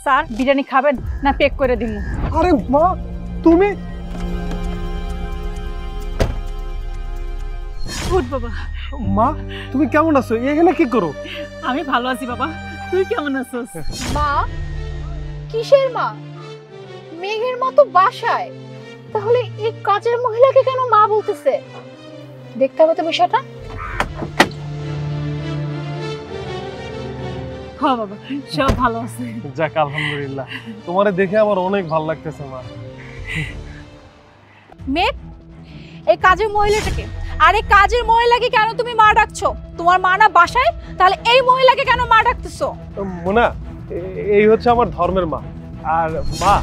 Sir biryani খাবেন না পেক করে দিমু? আরে মা তুমি উঠ বাবা। মা তুমি কেমন আছো? এখানে কি করো? আমি ভালো আছি বাবা, তুই কেমন আছিস? মা? কিসের মা? মেঘের মতো বাসায়, তাহলে এই কাজের মহিলাকে কেন মা বলতেছে? দেখতে হবে তো বিষয়টা। হ্যাঁ বাবা, সব ভালো আছে। যাক আলহামদুলিল্লাহ, তোমারে দেখে আমার অনেক ভালো লাগতেছে মা। মেঘ, এই কাজের মহিলাটাকে, আর এই কাজের মহিলাকে কেন তুমি মা ডাকছো? তোমার মা না বাসায়, তাহলে এই মহিলাকে কেন মা ডাকতেছো? মোনা, এই হচ্ছে আমার ধর্মের মা, আর মা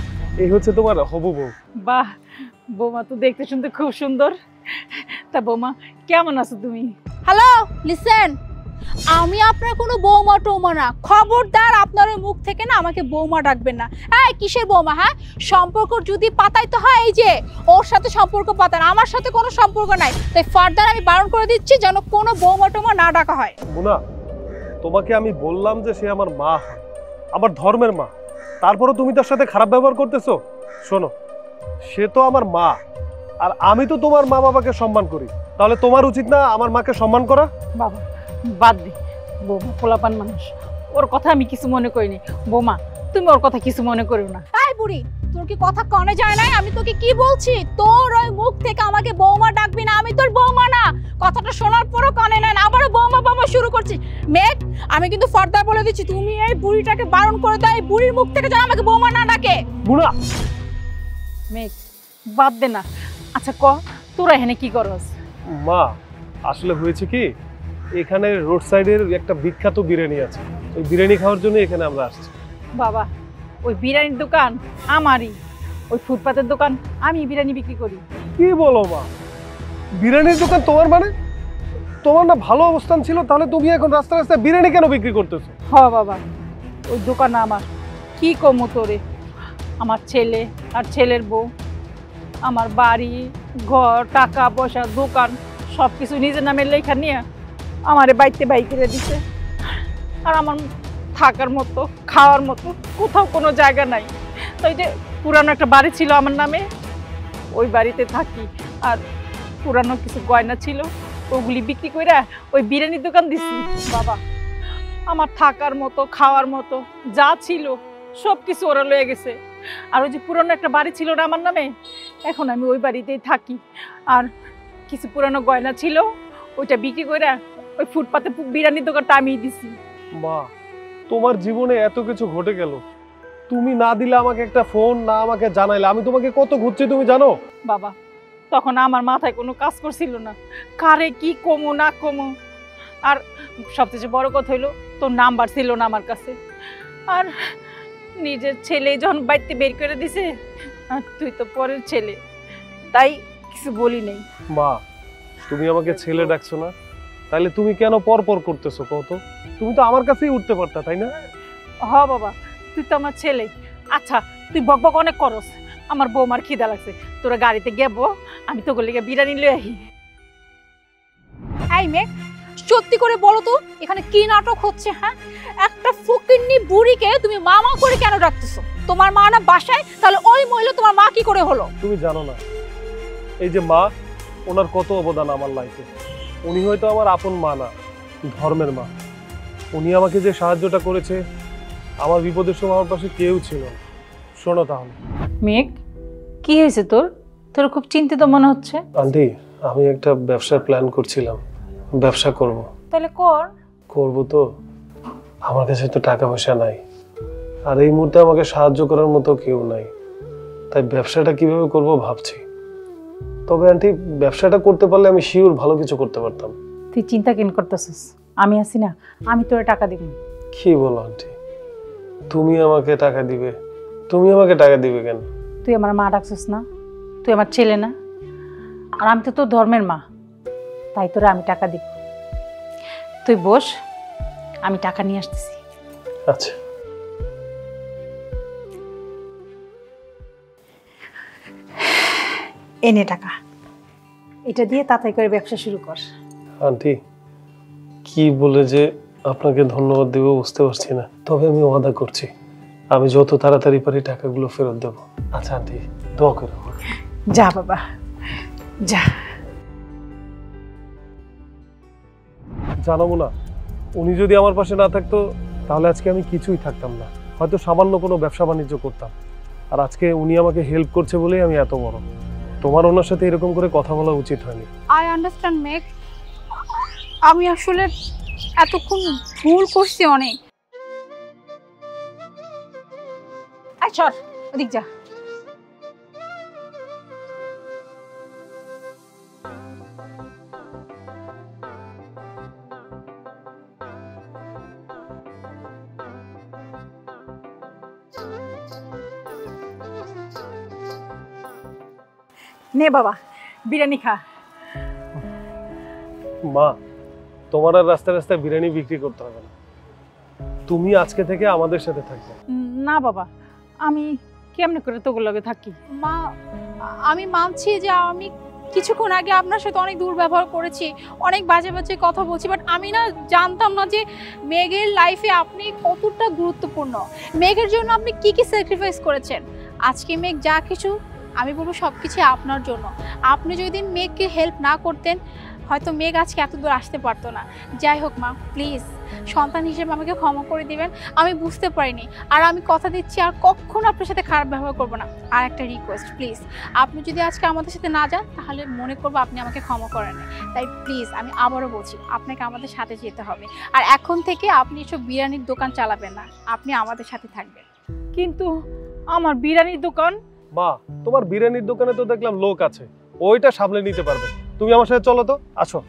এই হচ্ছে তোমার হবু বউ। বাহ, বৌমা তো দেখতে শুনতে খুব সুন্দর। তা বৌমা কেমন আছো তুমি? হ্যালো, লিসেন, আমি আপনার কোনো বৌমা টৌমা না। খবরদার আপনার ওই মুখ থেকে না আমাকে বৌমা ডাকবেন না। এই কিসের বৌমা? হ্যাঁ, সম্পর্ক যদি পাতাইতে হয় এই যে ওর সাথে সম্পর্ক পাতান, আমার সাথে কোনো সম্পর্ক নাই। তাই ফার্দার আমি বারণ করে দিচ্ছি যেন কোনো বৌমা টৌমা না ডাকা হয়। মোনা, তোমাকে আমি বললাম যে সে আমার মা হয়, আমার ধর্মের মা, তারপরও তুমি তার সাথে খারাপ ব্যবহার করতেছো। শোনো, সে তো আমার মা, আর আমি তো তোমার মা বাবাকে সম্মান করি, তাহলে তোমার উচিত না আমার মাকে সম্মান করা? বাবা বাদ দে, বৌমা পোলাপান মানুষ, ওর কথা আমি কিছু মনে করিনি। বৌমা তুমি ওর কথা কিছু মনে করো না। এই বুড়ি, তোর কি কথা কানে যায় নাই? আমি তোকে কি বলছি? তোর ওই মুখ থেকে আমাকে বৌমা ডাকবি না, আমি তোর বৌমা না। কথাটা শোনার পরও কানে নেন, আবারও বৌমা বৌমা শুরু করছিস। মেঘ, আমি কিন্তু ফার্দার বলে দিচ্ছি, তুমি এই বুড়িটাকে বারণ করে দাও, এই বুড়ির মুখ থেকে যেন আমাকে বৌমা না ডাকে। মোনা, মেঘ বাদ দে না। আচ্ছা ক, তোরা এখানে কি করস? মা আসলে হয়েছে কি, এখানে রোড সাইডের একটা বিখ্যাত বিরিয়ানি আছে, ওই বিরিয়ানি খাওয়ার জন্য এখানে আমরা আসছি। বাবা, ওই বিরিয়ানির দোকান আমারই, ওই ফুটপাতের দোকান আমি বিরিয়ানি বিক্রি করি। কি বলো মা, বিরিয়ানির দোকান তোমার? মানে তোমার না ভালো অবস্থান ছিল, তাহলে তুমি এখন রাস্তা রাস্তায় বিরিয়ানি কেন বিক্রি করতেছো? হ বাবা, ওই দোকান আমার। কি কমো তোরে? আমার ছেলে আর ছেলের বউ, আমার বাড়ি ঘর টাকা পয়সা দোকান সব কিছু নিজের নামে লেখা নিয়ে আমারে বাইতে বাই করে দিছে। আর আমার থাকার মতো খাওয়ার মতো কোথাও কোনো জায়গা নাই। তো এই যে পুরানো একটা বাড়ি ছিল আমার নামে, ওই বাড়িতে থাকি। আর পুরানো কিছু গয়না ছিল, ওগুলি বিক্রি করে ওই বিরিয়ানির দোকান দিছি। বাবা, আমার থাকার মতো খাওয়ার মতো যা ছিল সব কিছু ওরা লয়ে গেছে। আর ওই যে পুরানো একটা বাড়ি ছিল না আমার নামে, এখন আমি ওই বাড়িতেই থাকি। আর কিছু পুরানো গয়না ছিল, ওইটা বিক্রি করে ওই ফুটপাতে বিরিয়ানির দোকানটা আমি দিছি। মা, তোমার জীবনে এত কিছু ঘটে গেল, তুমি না দিলে আমাকে একটা ফোন, না আমাকে জানাইলে, আমি তোমাকে কত খুঁজছি তুমি জানো? বাবা, তখন আমার মাথায় কোনো কাজ করছিল না, কারে কি কমো না কমো। আর সবচেয়ে বড় কথা হইলো, তোর নাম্বার ছিল না আমার কাছে। আর নিজের ছেলে যখন বাড়িতে বের করে দিছে, আর তুই তো পরের ছেলে, তাই কিছু বলি নেই। মা, তুমি আমাকে ছেলে ডাকছো না, তাহলে তুমি কেন পর পর করতেছো কত? তুমি তো আমার কাছেই উঠতে পারতা, তাই না? হ বাবা, তুই তো আমার ছেলে। আচ্ছা তুই বকবক অনেক করস, আমার বৌমার খিদা লাগছে, তোরা গাড়িতে গেবো, আমি তোকে লেগে বিরিয়ানি লয়ে আহি। এই মেঘ, সত্যি করে বলো তো এখানে কি নাটক হচ্ছে? হ্যাঁ, একটা ফকিন্নি বুড়িকে তুমি মামা করে কেন ডাকতেছো? তোমার মা না বাসায়, তাহলে ওই মহিলা তোমার মা কি করে হলো? তুমি জানো না, এই যে মা, ওনার কত অবদান আমার লাইফে। উনি হয়তো আমার আপন মা না, ধর্মের মা। উনি আমাকে যে সাহায্যটা করেছে, আমার বিপদের সময় আমার পাশে কেউ ছিল না। শোনো তাহলে। মেঘ, কি হয়েছে তোর? তোর খুব চিন্তিত মনে হচ্ছে। আন্টি, আমি একটা ব্যবসার প্ল্যান করছিলাম, ব্যবসা করব। তাহলে কর। করব তো, আমার কাছে তো টাকা পয়সা নাই, আর এই মুহূর্তে আমাকে সাহায্য করার মতো কেউ নাই, তাই ব্যবসাটা কিভাবে করব ভাবছি। তবে আন্টি, ব্যবসাটা করতে পারলে আমি শিওর ভালো কিছু করতে পারতাম। তুই চিন্তা কেন করতেছিস? আমি আছি না, আমি তোরে টাকা দিব। কি বলো আন্টি, তুমি আমাকে টাকা দিবে? তুমি আমাকে টাকা দিবে কেন? তুই আমার মা ডাকছিস না, তুই আমার ছেলে না, আর আমি তো তোর ধর্মের মা, তাই তোরা আমি টাকা দিব। তুই বস, আমি টাকা নিয়ে আসতেছি। আচ্ছা। এনে টাকা, এটা দিয়ে তাড়াতাড়ি করে ব্যবসা শুরু কর। আন্টি, কি বলে যে আপনাকে ধন্যবাদ দেব বুঝতে পারছি না, তবে আমি ওয়াদা করছি আমি যত তাড়াতাড়ি পারি টাকাগুলো ফেরত দেবো। আচ্ছা আন্টি, দোয়া করো। যা বাবা যা। জানাবো না, উনি যদি আমার পাশে না থাকতো তাহলে আজকে আমি কিছুই থাকতাম না, হয়তো সামান্য কোনো ব্যবসা বাণিজ্য করতাম। আর আজকে উনি আমাকে হেল্প করছে বলেই আমি এত বড়। তোমার ওনার সাথে এরকম করে কথা বলা উচিত হয়নি। আই আন্ডারস্ট্যান্ড মেঘ, আমি আসলে এতক্ষণ ভুল করছি অনেক। আয় চল ওদিক যা। নে বাবা বিরিয়ানি খা। মা, তোমার আর রাস্তায় রাস্তায় বিরিয়ানি বিক্রি করতে হবে না, তুমি আজকে থেকে আমাদের সাথে থাকবে। না বাবা, আমি কেমনে করে তোগুলো লগে থাকি? মা, আমি মানছি যে আমি কিছুক্ষণ আগে আপনার সাথে অনেক দুর্ব্যবহার করেছি, অনেক বাজে বাজে কথা বলছি, বাট আমি না জানতাম না যে মেঘের লাইফে আপনি কতটা গুরুত্বপূর্ণ। মেঘের জন্য আপনি কি কি স্যাক্রিফাইস করেছেন। আজকে মেঘ যা কিছু, আমি বলবো সব কিছু আপনার জন্য। আপনি যদি মেঘকে হেল্প না করতেন হয়তো মেঘ আজকে এত দূর আসতে পারতো না। যাই হোক মা, প্লিজ সন্তান হিসেবে আমাকে ক্ষমা করে দিবেন, আমি বুঝতে পারিনি। আর আমি কথা দিচ্ছি আর কখনো আপনার সাথে খারাপ ব্যবহার করবো না। আর একটা রিকোয়েস্ট, প্লিজ আপনি যদি আজকে আমাদের সাথে না যান তাহলে মনে করবো আপনি আমাকে ক্ষমা করেন। তাই প্লিজ আমি আবারও বলছি, আপনাকে আমাদের সাথে যেতে হবে। আর এখন থেকে আপনি এসব বিরিয়ানির দোকান চালাবেন না, আপনি আমাদের সাথে থাকবেন। কিন্তু আমার বিরিয়ানির দোকান? মা, তোমার বিরিয়ানির দোকানে তো দেখলাম লোক আছে, ওইটা সামলে নিতে পারবে। তুমি আমার সাথে চলো তো, আসো।